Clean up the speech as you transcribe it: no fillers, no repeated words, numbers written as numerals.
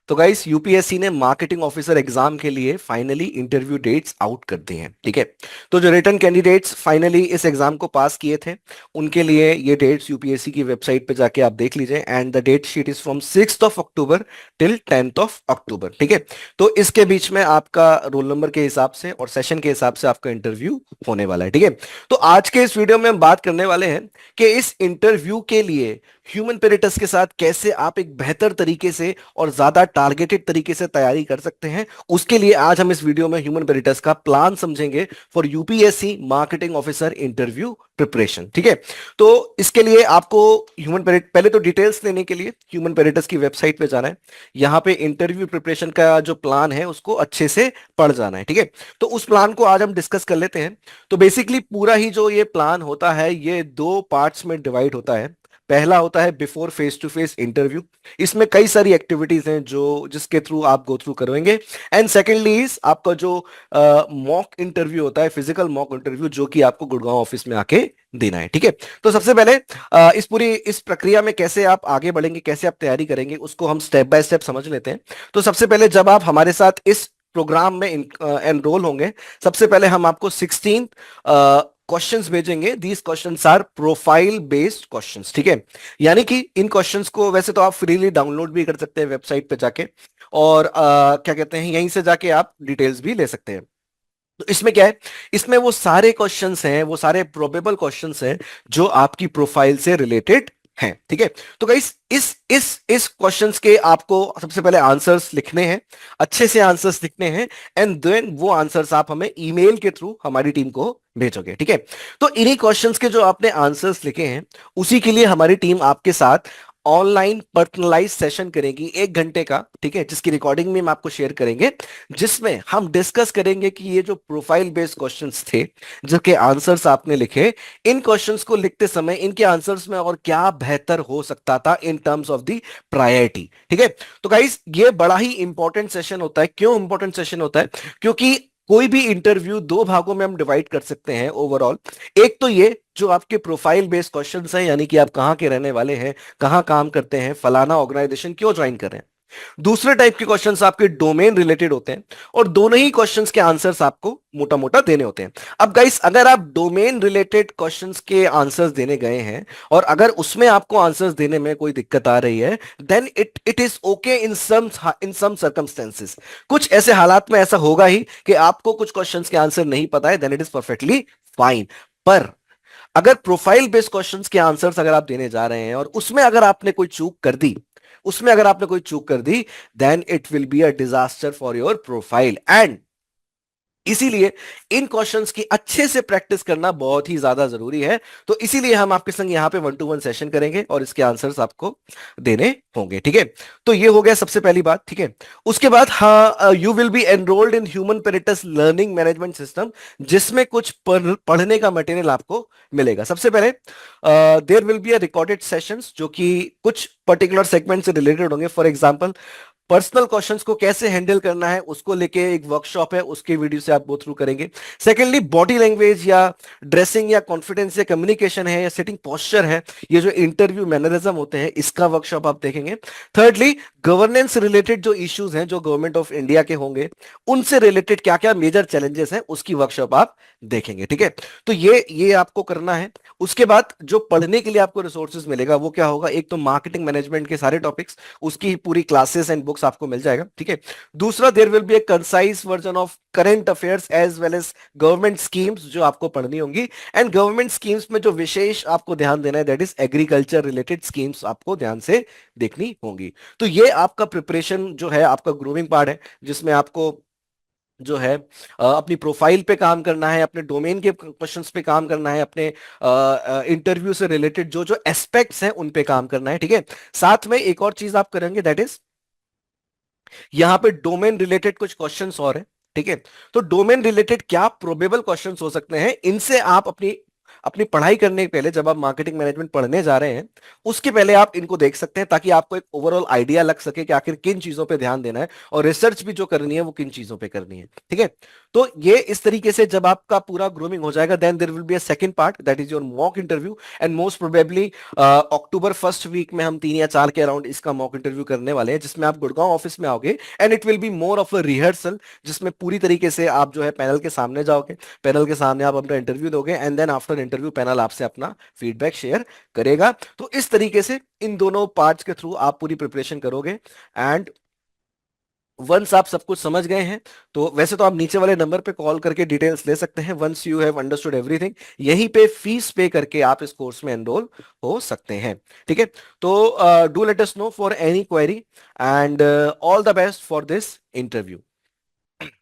तो guys UPSC ने marketing officer exam के लिए फाइनली इंटरव्यू डेट्स आउट कर दी हैं, ठीक है। तो जो रिटर्न कैंडिडेट्स फाइनली इस एग्जाम को पास किए थे, उनके लिए ये डेट्स यूपीएससी की वेबसाइट पे जाके आप देख लीजिए, and the date sheet is from 6 of October till 10 of October, ठीक है। तो इसके बीच में आपका रोल नंबर के हिसाब से और सेशन के हिसाब से आपका इंटरव्यू होने वाला है, ठीक है। तो आज के इस वीडियो में हम बात करने वाले हैं कि इस इंटरव्यू के लिए ह्यूमन पेरिटस के साथ कैसे आप एक बेहतर तरीके से और ज्यादा टारगेटेड तरीके से तैयारी कर सकते हैं। उसके लिए आज हम इस वीडियो में ह्यूमन पेरिटस का प्लान समझेंगे for UPSC marketing officer interview preparation, ठीक है। तो इसके लिए आपको ह्यूमन पेरिट पहले तो डिटेल्स लेने के लिए ह्यूमन पेरिटस की वेबसाइट पे जाना है। यहाँ पे इंटरव्यू प्रिपरेशन का जो प्लान है उसको अच्छे से पढ़ जाना है, ठीक है। तो उस प्लान को आज हम डिस्कस कर लेते हैं। तो बेसिकली पूरा ही जो ये प्लान होता है ये दो पार्ट्स में डिवाइड होता है। पहला होता है before face to face interview. इसमें कई सारी एक्टिविटीज हैं जो जिसके थ्रू आप गो थ्रू करोगे। एंड सेकेंडली इज आपका जो मॉक इंटरव्यू होता है, फिजिकल मॉक इंटरव्यू, जो कि आपको गुड़गांव ऑफिस में आके देना है, ठीक है। तो सबसे पहले इस प्रक्रिया में कैसे आप आगे बढ़ेंगे, कैसे आप तैयारी करेंगे, उसको हम स्टेप बाय स्टेप समझ लेते हैं। तो सबसे पहले जब आप हमारे साथ इस प्रोग्राम में एनरोल होंगे, सबसे पहले हम आपको 16 क्वेश्चंस भेजेंगे। These questions are profile based questions, ठीक है। यानी कि इन क्वेश्चंस को वैसे तो आप फ्रीली डाउनलोड भी कर सकते हैं वेबसाइट पे जाके, और क्या कहते हैं, यहीं से जाके आप डिटेल्स भी ले सकते हैं। तो इसमें क्या है, इसमें वो सारे क्वेश्चंस हैं, वो सारे प्रोबेबल क्वेश्चंस हैं जो आपकी प्रोफाइल से रिलेटेड हैं, ठीक है। तो गाइस इस क्वेश्चंस के आपको सबसे पहले आंसर्स लिखने हैं, अच्छे से आंसर्स लिखने हैं, एंड देन वो आंसर्स आप हमें ईमेल के थ्रू हमारी टीम को भेजोगे, ठीक है। तो इन्हीं क्वेश्चंस के जो आपने आंसर्स लिखे हैं, उसी के लिए हमारी टीम आपके साथ ऑनलाइन पर्सनलाइज सेशन करेगी 1 घंटे का, ठीक है, जिसकी रिकॉर्डिंग में हम आपको शेयर करेंगे, जिसमें हम डिस्कस करेंगे कि ये जो प्रोफाइल बेस्ड क्वेश्चंस थे, जिसके आंसर्स आपने लिखे, इन क्वेश्चंस को लिखते समय इनके आंसर्स में और क्या बेहतर हो सकता था in terms of the priority, ठीक है। तो गाइस ये बड़ा ही इंपॉर्टेंट सेशन होता है। क्यों इंपॉर्टेंट सेशन होता है? क्योंकि कोई भी इंटरव्यू दो भागों में हम डिवाइड कर सकते हैं ओवरऑल। एक तो ये जो आपके प्रोफाइल बेस्ड क्वेश्चंस हैं, यानी कि आप कहाँ के रहने वाले हैं, कहाँ काम करते हैं, फलाना ऑर्गेनाइजेशन क्यों ज्वाइन कर रहे हैं। दूसरे टाइप के क्वेश्चंस आपके डोमेन रिलेटेड होते हैं, और दोनों ही क्वेश्चंस के आंसर्स आपको मोटा मोटा देने होते हैं। अब गाइस अगर आप डोमेन रिलेटेड क्वेश्चंस के आंसर्स देने गए हैं और अगर उसमें आपको आंसर्स देने में कोई दिक्कत आ रही है, then it is okay in some circumstances. कुछ ऐसे हालात में ऐसा होगा ही कि आपको कुछ क्वेश्चंस के आंसर नहीं पता है, then it is perfectly fine. पर अगर प्रोफाइल बेस्ड क्वेश्चंस के आंसर्स अगर आप देने जा रहे हैं और उसमें अगर आपने कोई चूक कर दी, then it will be a disaster for your profile. And इसीलिए इन क्वेश्चंस की अच्छे से प्रैक्टिस करना बहुत ही ज्यादा जरूरी है। तो इसीलिए हम आपके संग यहां पे 1-to-1 सेशन करेंगे और इसके आंसर्स आपको देने होंगे, ठीक है। तो ये हो गया सबसे पहली बात, ठीक है। उसके बाद हाँ, you will be enrolled in Human Peritus learning management system, जिसमें कुछ पढ़ने का मटेरियल आपको मिलेगा। सबसे पहले there will be a recorded sessions जो कि कुछ पर्टिकुलर सेगमेंट से रिलेटेड होंगे। फॉर एग्जांपल पर्सनल क्वेश्चंस को कैसे हैंडल करना है उसको लेके एक वर्कशॉप है, उसके वीडियो से आप गो थ्रू करेंगे। सेकेंडली बॉडी लैंग्वेज या ड्रेसिंग या कॉन्फिडेंस या कम्युनिकेशन है या सिटिंग पोस्चर है, ये जो इंटरव्यू मैनरिज्म होते हैं, इसका वर्कशॉप आप देखेंगे। थर्डली गवर्नेंस रिलेटेड जो इश्यूज हैं जो गवर्नमेंट ऑफ इंडिया के होंगे, उनसे रिलेटेड क्या क्या मेजर चैलेंजेस हैं उसकी वर्कशॉप आप देखेंगे, ठीक है। तो ये आपको करना है। उसके बाद जो पढ़ने के लिए आपको रिसोर्सेज मिलेगा वो क्या होगा, एक तो मार्केटिंग मैनेजमेंट के सारे टॉपिक्स, उसकी पूरी क्लासेस एंड बुक्स आपको मिल जाएगा, ठीक है। दूसरा there will be a concise version of current affairs as well as government schemes जो आपको पढ़नी होंगी। एंड गवर्नमेंट स्कीम्स में जो विशेष आपको ध्यान देना है, that is agriculture related schemes आपको ध्यान से देखनी होंगी। तो ये आपका प्रिपरेशन जो है, आपका ग्रूमिंग पार्ट है, जिसमें आपको जो है अपनी प्रोफाइल पे काम करना है, अपने डोमेन के क्वेश्चंस पे काम करना है, अपने इंटरव्यू से रिलेटेड जो जो एस्पेक्ट्स हैं उन पे काम करना है, ठीक है। साथ में एक और चीज आप करेंगे, दैट इज यहां पे डोमेन रिलेटेड कुछ क्वेश्चंस और है, ठीक है। तो डोमेन रिलेटेड क्या प्रोबेबल क्वेश्चंस हो सकते हैं, इनसे आप अपनी अपनी पढ़ाई करने के पहले जब आप मार्केटिंग मैनेजमेंट पढ़ने जा रहे हैं उसके पहले आप इनको देख सकते हैं, ताकि आपको एक ओवरऑल आइडिया लग सके कि आखिर किन चीजों पे ध्यान देना है और रिसर्च भी जो करनी है वो किन चीजों पे करनी है। ठीक है, तो ये इस तरीके से जब आपका पूरा ग्रूमिंग हो जाएगा, then there will be a second part that is your mock interview, and most probably October first week में हम 3 या 4 के अराउंड इसका मॉक इंटरव्यू करने वाले हैं, जिसमें आप गुड़गांव ऑफिस में आओगे and it will be more of a rehearsal, जिसमें पूरी तरीके से आप जो है पैनल के सामने जाओगे, पैनल के सामने आप अपना इंटरव्यू दोगे and then after interview panel आपसे अपना फीडबैक शेयर करेगा। तो इस तरीके से इन दोनों पार्ट्स के थ्रू आप पूरी प्रिपरेशन करोगे, एंड वंस आप सब कुछ समझ गए हैं तो वैसे तो आप नीचे वाले नंबर पे कॉल करके डिटेल्स ले सकते हैं। Once you have understood everything, यहीं पे फीस पे करके आप इस कोर्स में एनरोल हो सकते हैं। ठीक है, तो do let us know for any query, and all the best for this interview.